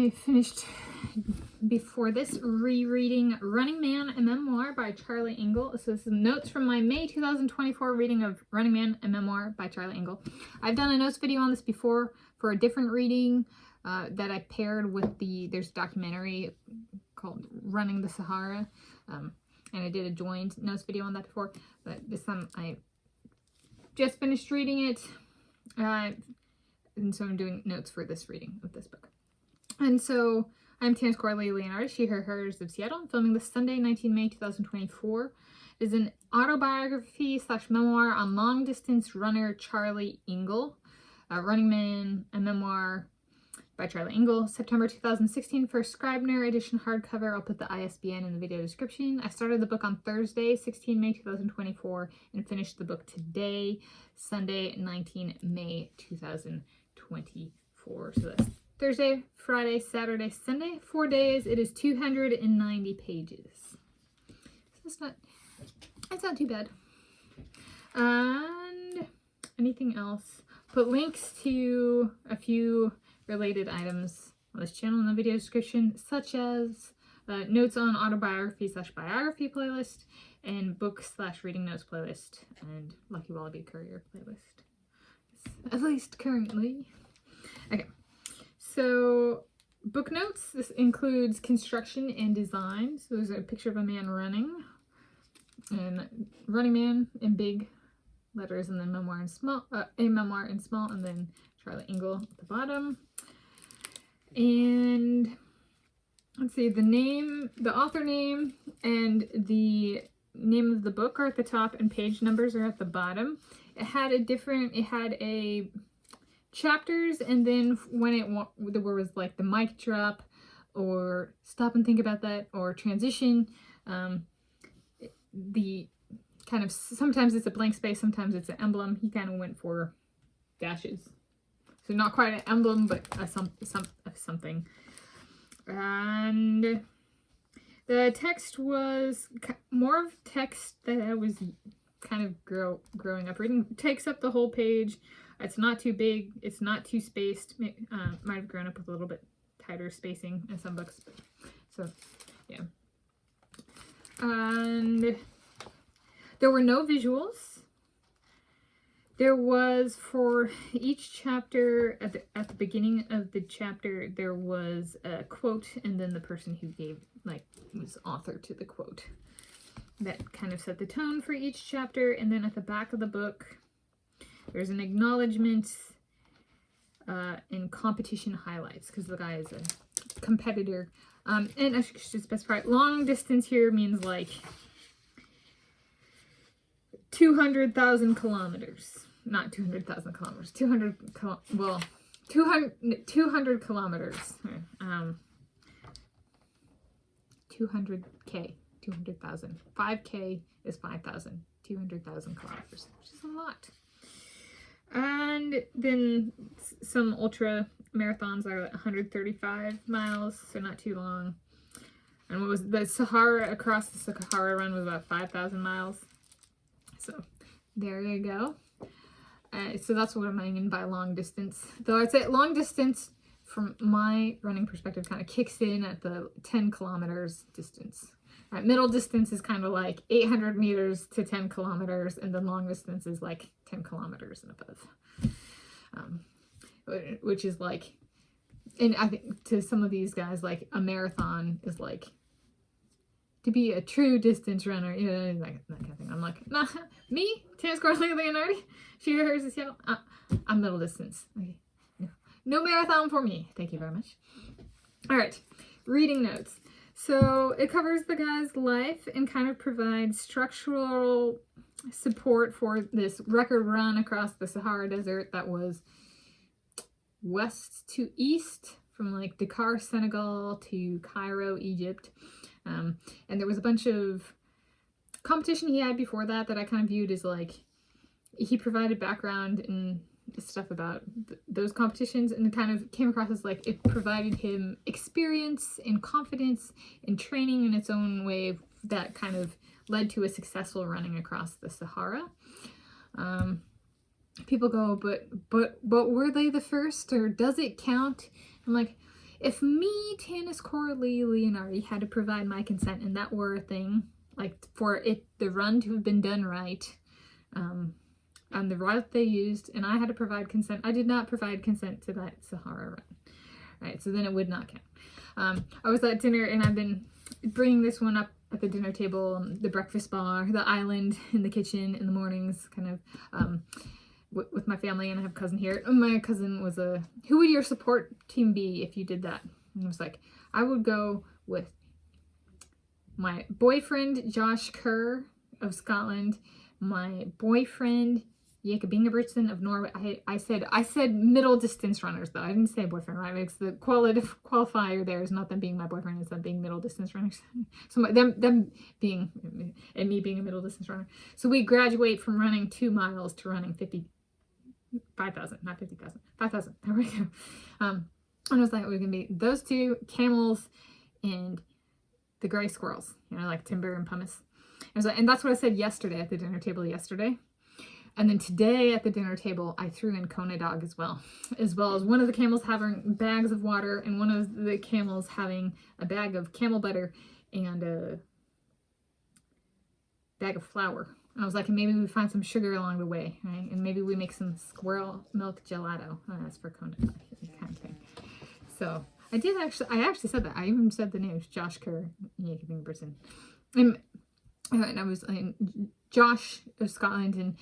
I finished before this rereading Running Man, a Memoir by Charlie Engle. So this is notes from my May 2024 reading of Running Man, a Memoir by Charlie Engle. I've done a notes video on this before for a different reading that I paired with there's a documentary called Running the Sahara. And I did a joined notes video on that before, but this time I just finished reading it. And so I'm doing notes for this reading of this book. And so I'm Tanis Coralee Leonhardi, she, her, hers of Seattle. I'm filming this Sunday, 19 May 2024. It is an autobiography / memoir on long-distance runner Charlie Engle. Running Man, a Memoir by Charlie Engle. September 2016, First Scribner edition hardcover. I'll put the ISBN in the video description. I started the book on Thursday, 16 May 2024, and finished the book today, Sunday, 19 May 2024. So that's Thursday, Friday, Saturday, Sunday, 4 days. It is 290 pages. So it's not too bad. And anything else? Put links to a few related items on this channel in the video description, such as notes on autobiography / biography playlist, and book / reading notes playlist, and Lucky Wallaby Courier playlist. At least currently. Okay. So, book notes, this includes construction and design. So there's a picture of a man running, and Running Man in big letters, and then Memoir in small, a Memoir in small, and then Charlie Engle at the bottom. And let's see, the author name and the name of the book are at the top, and page numbers are at the bottom. It had a chapters, and then when there was like the mic drop or stop and think about that or transition, the kind of, sometimes it's a blank space, sometimes it's an emblem. He kind of went for dashes, so not quite an emblem, but something. And the text was more of text that I was kind of growing up reading. It takes up the whole page. It's not too big. It's not too spaced. Might have grown up with a little bit tighter spacing in some books. So, yeah. And there were no visuals. There was, for each chapter, at the beginning of the chapter, there was a quote, and then the person who was author to the quote. That kind of set the tone for each chapter. And then at the back of the book, there's an acknowledgement and competition highlights, because the guy is a competitor. And I should specify, long distance here means like 200,000 kilometers. Not 200,000 kilometers. 200 kilometers. 200K. 200,000. 5K is 5,000. 200,000 kilometers, which is a lot. And then some ultra marathons are 135 miles, so not too long. And what was the Sahara, across the Sahara run was about 5,000 miles. So there you go. So that's what I mean by long distance. Though I'd say long distance, from my running perspective, kind of kicks in at the 10 kilometers distance. Middle distance is kind of like 800 meters to 10 kilometers, and then long distance is like 10 kilometers and above. Which is like, and I think to some of these guys, like a marathon is like, to be a true distance runner, you know, that kind of thing. I'm like, nah, me, Tanis Coralee Leonhardi, she, hers is Seattle. I'm middle distance. Okay. No marathon for me. Thank you very much. All right, reading notes. So it covers the guy's life and kind of provides structural support for this record run across the Sahara Desert that was west to east, from like Dakar, Senegal to Cairo, Egypt. And there was a bunch of competition he had before that I kind of viewed as like, he provided background and stuff about those competitions, and it kind of came across as like it provided him experience and confidence and training in its own way that kind of led to a successful running across the Sahara. People go, but were they the first, or does it count? I'm like, if me, Tanis Coralee Leonhardi, had to provide my consent and that were a thing, like for the run to have been done right, on the route they used, and I had to provide consent. I did not provide consent to that Sahara run. Right, so then it would not count. I was at dinner, and I've been bringing this one up at the dinner table, the breakfast bar, the island in the kitchen in the mornings, kind of with my family, and I have a cousin here. My cousin was who would your support team be if you did that? And I was like, I would go with my boyfriend, Josh Kerr of Scotland, my boyfriend, Jacob Ingebrigtsen of Norway. I said middle distance runners, though. I didn't say boyfriend, right? Because the qualifier there is not them being my boyfriend, it's them being middle distance runners. So them being, and me being a middle distance runner. So we graduate from running 2 miles to running 5,000, not 50,000, 5,000. There we go. And I was like, we're going to be those two, camels, and the gray squirrels, like Timber and Pumice. And that's what I said yesterday at the dinner table yesterday. And then today at the dinner table, I threw in Kona dog as well as one of the camels having bags of water and one of the camels having a bag of camel butter and a bag of flour. And I was like, and maybe we find some sugar along the way, right? And maybe we make some squirrel milk gelato. Oh, that's for Kona dog, kind of thing. So I actually said that. I even said the names, Josh Kerr and Jacob Ingebrigtsen. And I was Josh of Scotland and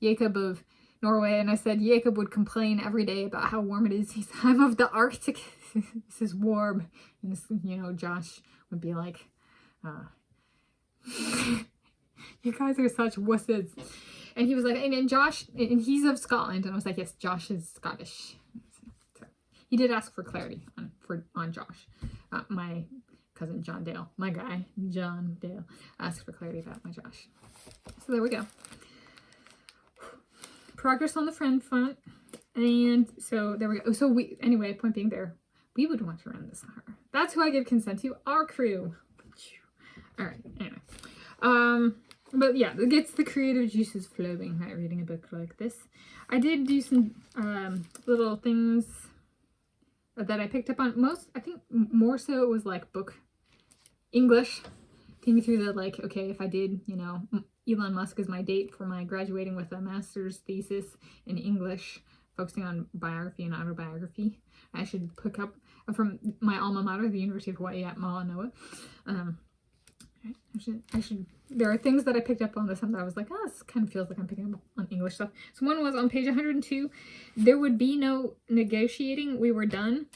Jacob of Norway, and I said Jacob would complain every day about how warm it is. He's, I'm of the Arctic. This is warm. And this, Josh would be like, you guys are such wusses. And he was like, and Josh, and he's of Scotland. And I was like, yes, Josh is Scottish. So he did ask for clarity on Josh. My cousin John Dale, my guy John Dale, asked for clarity about my Josh. So there we go. Progress on the friend front, and so there we go. So anyway, point being, we would want to run the Sahara. That's who I give consent to. Our crew. All right. Anyway, but yeah, it gets the creative juices flowing. Right, reading a book like this. I did do some little things that I picked up on. I think more so it was like book English. Thinking through the okay, if I did, Elon Musk is my date for my graduating with a master's thesis in English, focusing on biography and autobiography. I should pick up from my alma mater, the University of Hawaii at Malanoa. I should. There are things that I picked up on this one that I was like, this kind of feels like I'm picking up on English stuff. So one was on page 102. There would be no negotiating. We were done.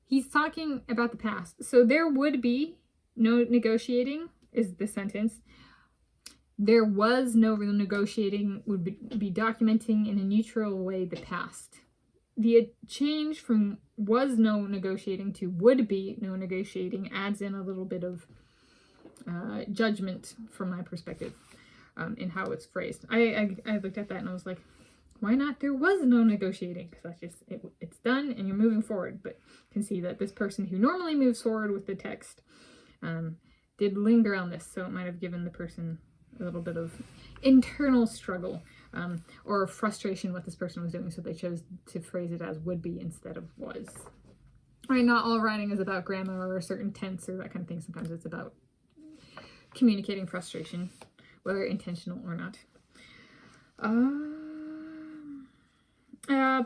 He's talking about the past. So there would be no negotiating is the sentence. There was no real negotiating would be documenting in a neutral way the past. The change from was no negotiating to would be no negotiating adds in a little bit of judgment from my perspective in how it's phrased. I looked at that and I was like, why not? There was no negotiating, because that's just it's done and you're moving forward. But you can see that this person who normally moves forward with the text did linger on this, so it might have given the person a little bit of internal struggle or frustration what this person was doing, so they chose to phrase it as would be instead of was. Right, not all writing is about grammar or a certain tense or that kind of thing. Sometimes it's about communicating frustration, whether intentional or not.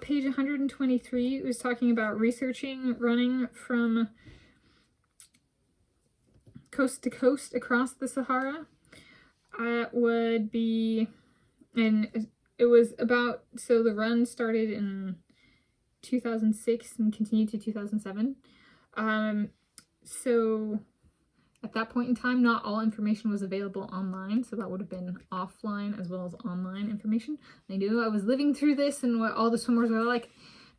Page 123 was talking about researching running from coast to coast across the Sahara. Would be, and it was about, so the run started in 2006 and continued to 2007. So at that point in time, not all information was available online, so that would have been offline as well as online information. I knew I was living through this, and what all the swimmers were like,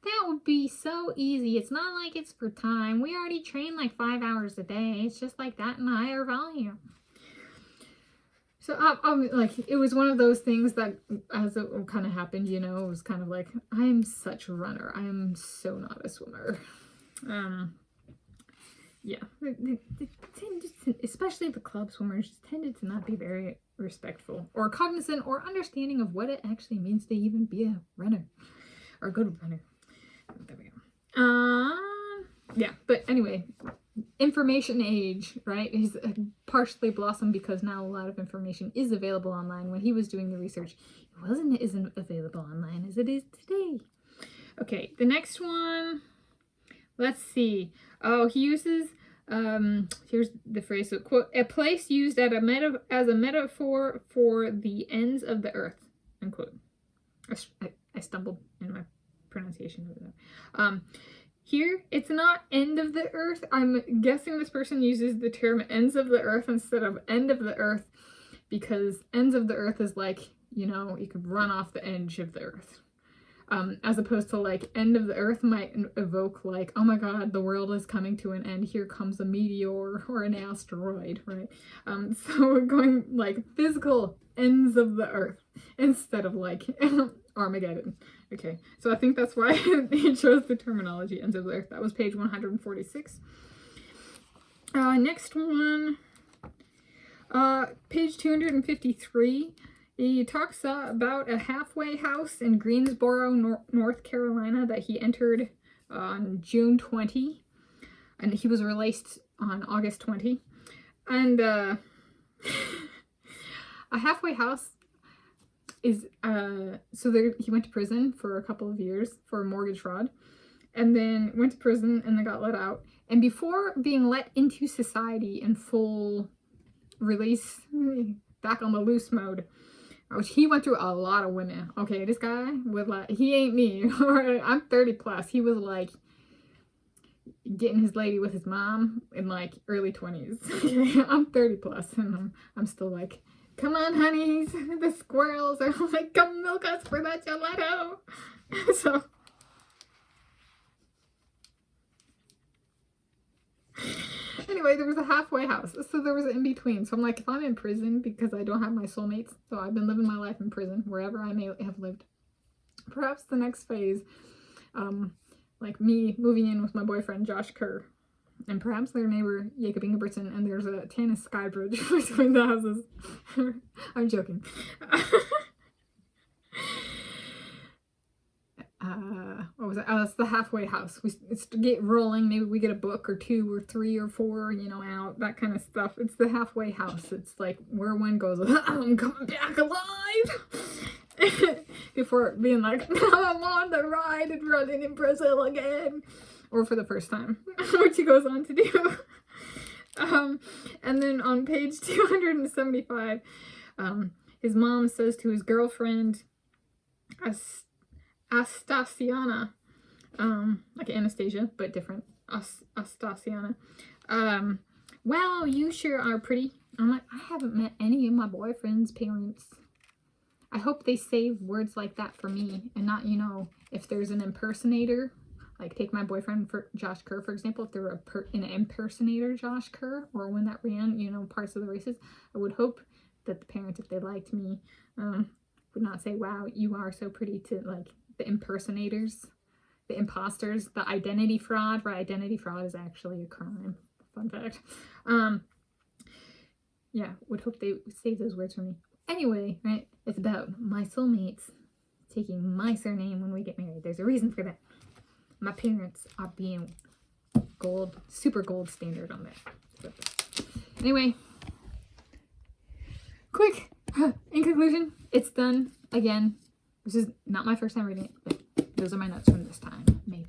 that would be so easy. It's not like it's for time. We already train like 5 hours a day. It's just like that in higher volume. So it was one of those things that as it kind of happened, it was kind of like, I'm such a runner. I am so not a swimmer. Yeah, especially the club swimmers tended to not be very respectful or cognizant or understanding of what it actually means to even be a runner or a good runner. There we go. Yeah, but anyway, information age, right? He's partially blossomed because now a lot of information is available online. When he was doing the research, it isn't available online as it is today. Okay, the next one, let's see. Oh, he uses, here's the phrase, so, quote, a place used as a metaphor for the ends of the earth, unquote. I stumbled in my pronunciation over there. Here, it's not end of the earth. I'm guessing this person uses the term ends of the earth instead of end of the earth because ends of the earth is like, you know, you could run off the edge of the earth. As opposed to like end of the earth might evoke like, oh my god, the world is coming to an end. Here comes a meteor or an asteroid, right? So we're going like physical ends of the earth instead of like Armageddon. Okay, so I think that's why he chose the terminology ends of the earth. That was page 146. Next one, page 253. He talks about a halfway house in Greensboro, North Carolina that he entered on June 20, and he was released on August 20. And a halfway house is, so there, he went to prison for a couple of years for mortgage fraud, and then went to prison and then got let out. And before being let into society in full release, back on the loose mode, which he went through a lot of women. Okay, this guy was like, he ain't me. I'm 30 plus. He was like getting his lady with his mom in like early 20s. I'm 30 plus and I'm still like, come on, honeys. The squirrels are like, come milk us for that gelato. So, anyway, there was a halfway house. So there was an in-between. So I'm like, if I'm in prison because I don't have my soulmates, so I've been living my life in prison, wherever I may have lived, perhaps the next phase, like me moving in with my boyfriend, Josh Kerr, and perhaps their neighbor, Jacob Ingebrigtsen, and there's a Tanis sky bridge between the houses. I'm joking. What was it? Oh, it's the halfway house. It's to get rolling. Maybe we get a book or 2 or 3 or 4, you know, out, that kind of stuff. It's the halfway house. It's like where one goes, I'm coming back alive. Before being like, I'm on the ride and running in Brazil again. Or for the first time, which he goes on to do. And then on page 275, his mom says to his girlfriend, Astasiana, like Anastasia, but different, Astasiana, wow, you sure are pretty. I'm like, I haven't met any of my boyfriend's parents. I hope they save words like that for me and not, you know, if there's an impersonator, like take my boyfriend for Josh Kerr, for example, if there were an impersonator Josh Kerr, or when that ran, you know, parts of the races, I would hope that the parents, if they liked me, would not say, wow, you are so pretty, to like the impersonators, the imposters, the identity fraud, right? Identity fraud is actually a crime. Fun fact. Yeah, would hope they save those words for me. Anyway, right? It's about my soulmates taking my surname when we get married. There's a reason for that. My parents are being gold, super gold standard on that. Anyway, quick, in conclusion, it's done again. This is not my first time reading it, but those are my notes from this time. May